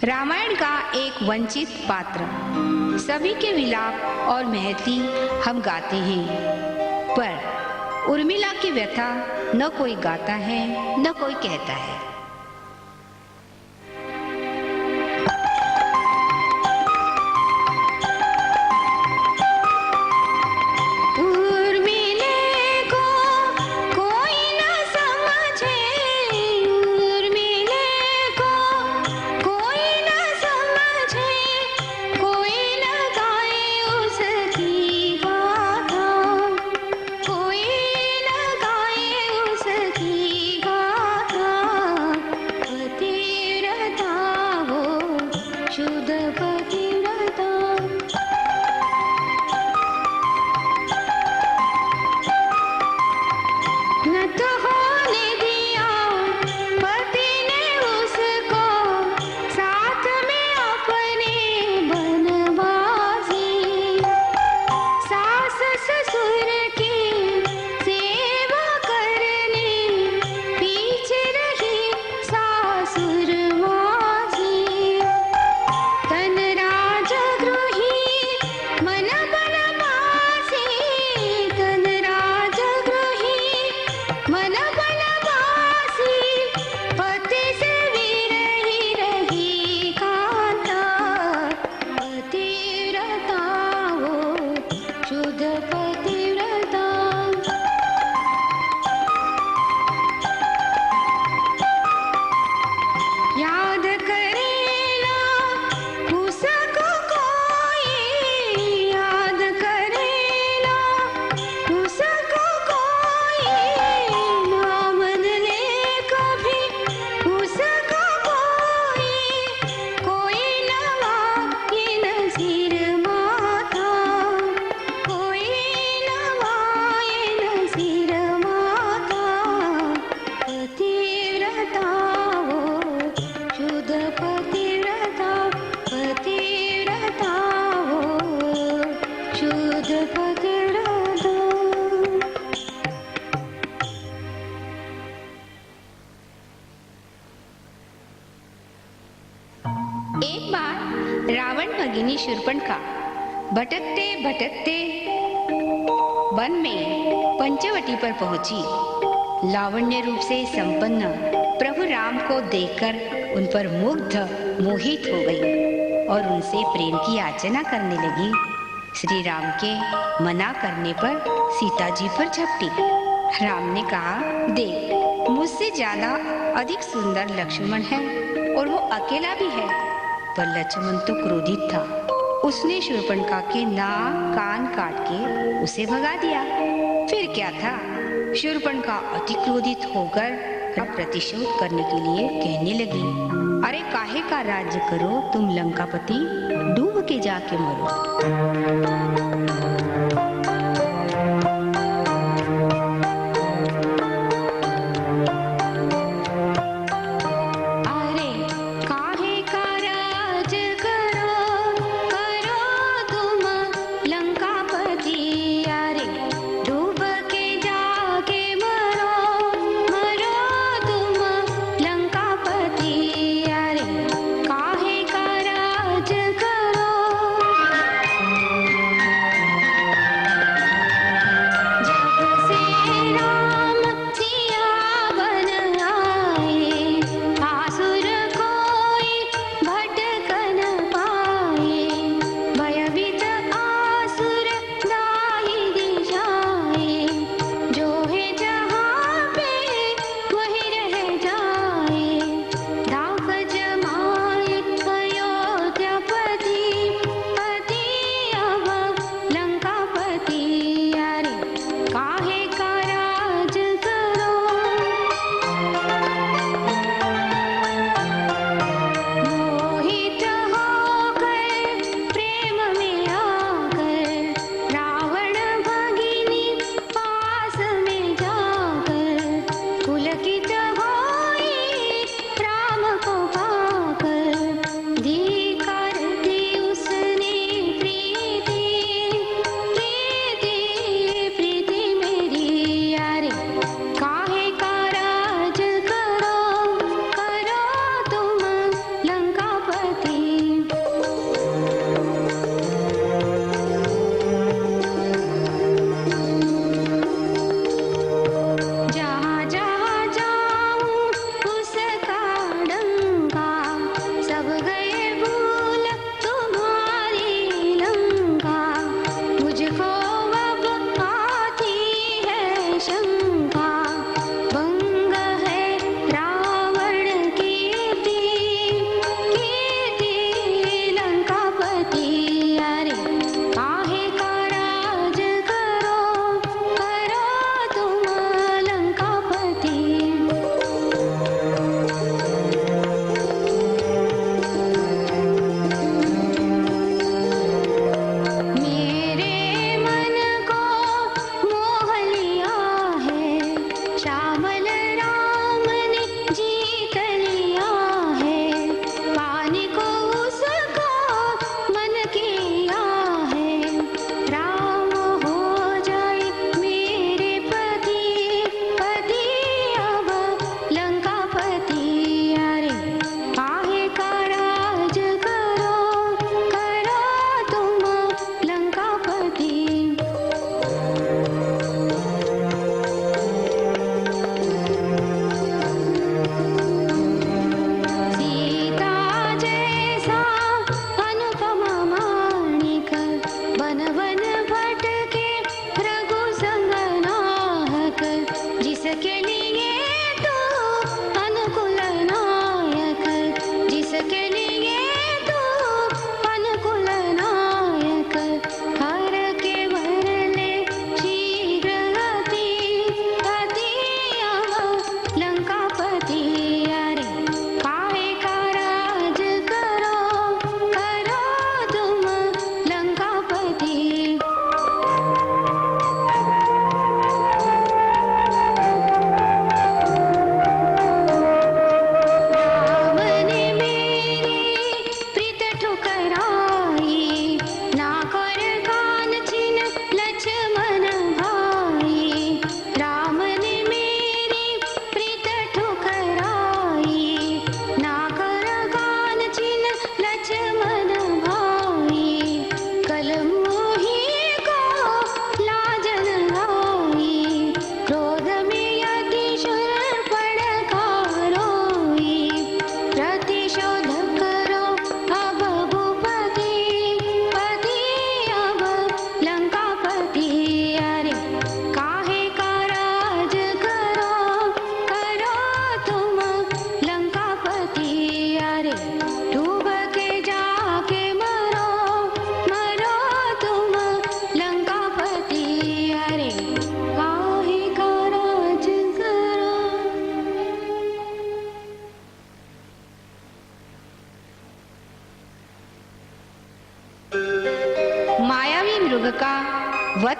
रामायण का एक वंचित पात्र। सभी के विलाप और महती हम गाते हैं, पर उर्मिला की व्यथा न कोई गाता है न कोई कहता है। एक बार रावण भगिनी शूर्पणखा भटकते भटकते वन में पंचवटी पर पहुंची। लावण्य रूप से संपन्न प्रभु राम को देखकर उन पर मुग्ध मोहित हो गई और उनसे प्रेम की याचना करने लगी। श्री राम के मना करने पर सीता जी पर झपटी। राम ने कहा, देख, मुझसे ज्यादा अधिक सुंदर लक्ष्मण है और वो अकेला भी है। पर लक्ष्मण तो क्रोधित था। उसने शूर्पणखा के नाक कान काट के उसे भगा दिया। फिर क्या था, शूर्पणखा अति क्रोधित होकर प्रतिशोध करने के लिए कहने लगी, अरे काहे का राज्य करो तुम लंकापति, डूब के जाके मरो।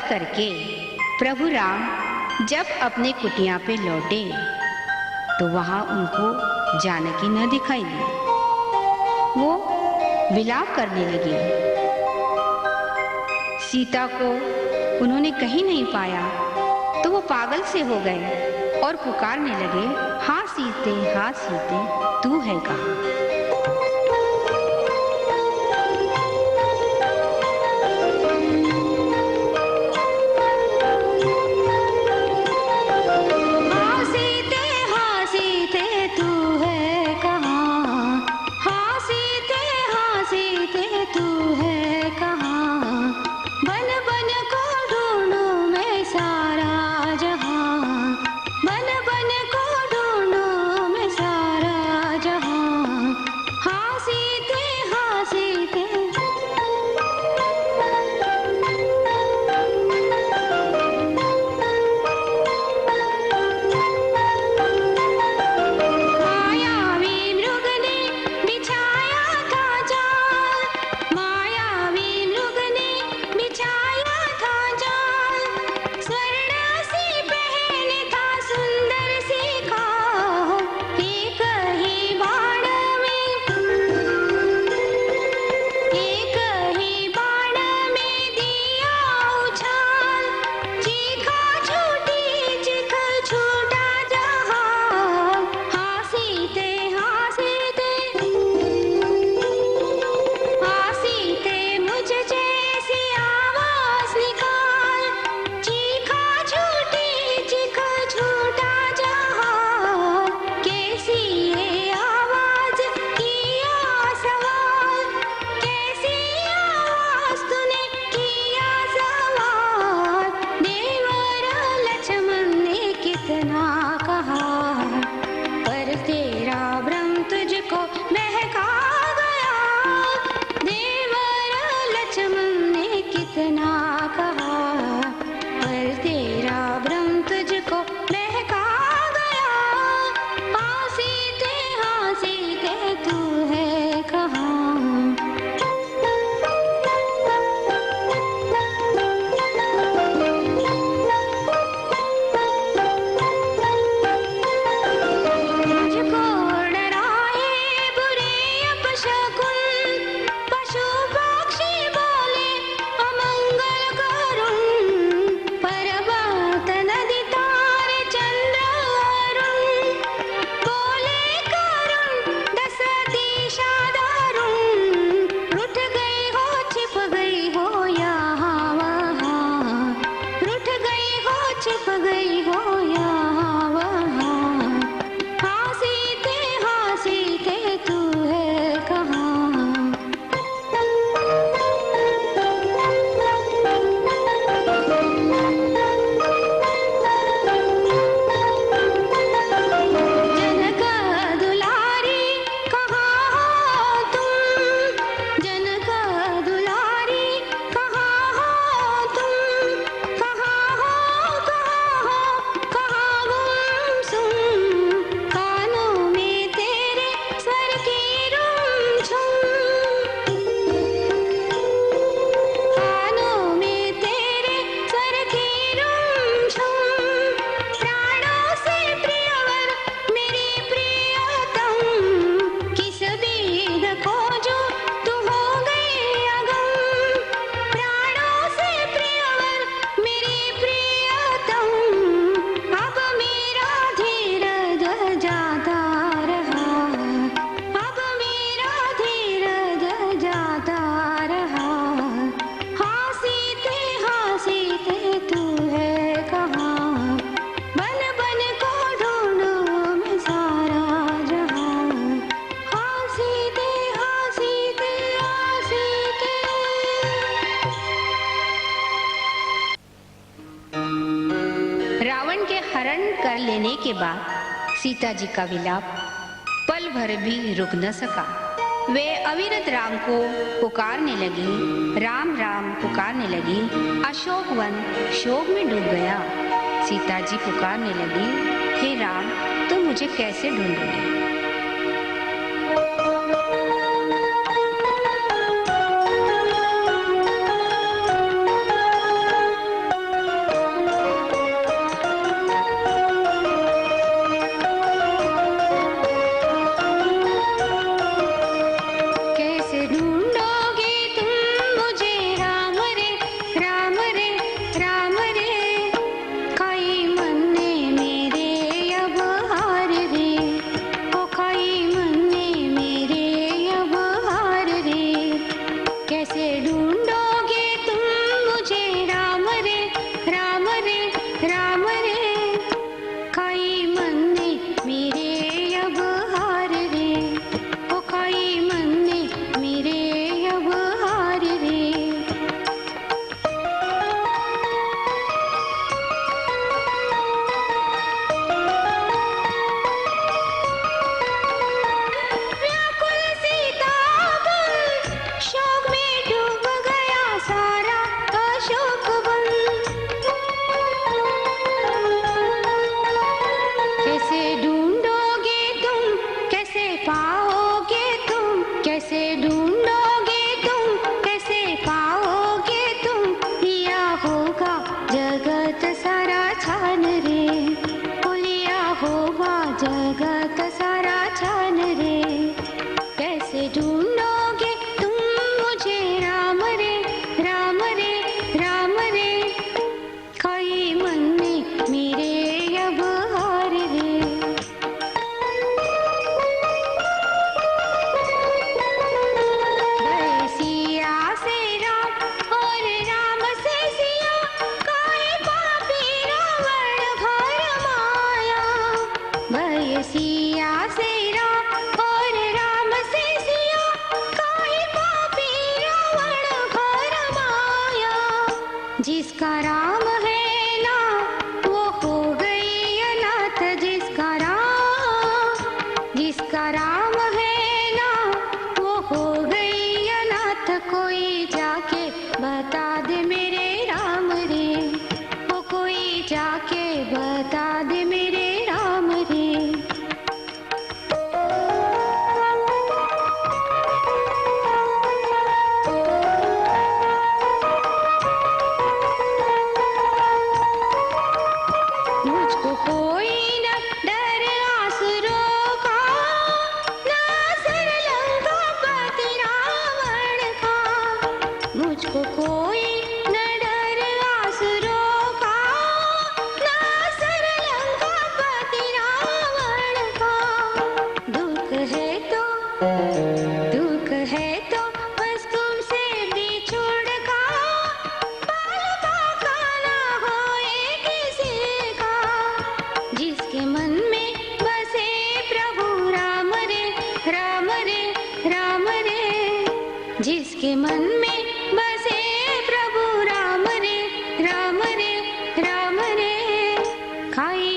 करके प्रभु राम जब अपने कुटिया पे लौटे तो वहां उनको जानकी न दिखाई दी। वो विलाप करने लगे। सीता को उन्होंने कहीं नहीं पाया तो वो पागल से हो गए और पुकारने लगे, हाँ सीते तू है कहाँ? कर लेने के बाद सीता जी का विलाप पल भर भी रुक न सका। वे अविरत राम को पुकारने लगी, राम राम पुकारने लगी। अशोक वन शोक में डूब गया। सीता जी पुकारने लगी, हे राम तुम मुझे कैसे ढूंढोगे? जाके बता दे मेरे राम रे। मुझको कोई न डर आसुरों का, ना सर लंकापति रावण का। मुझको कोई न डर आसुरों का, ना सर लंकापति रावण का। दुख है तो बस तुमसे बिछुड़ का, बाल बाका ना होए किसी का। जिसके मन में बसे प्रभु राम रे, राम रे, राम रे। जिसके मन में बसे प्रभु राम रे, राम रे, राम रे। खाई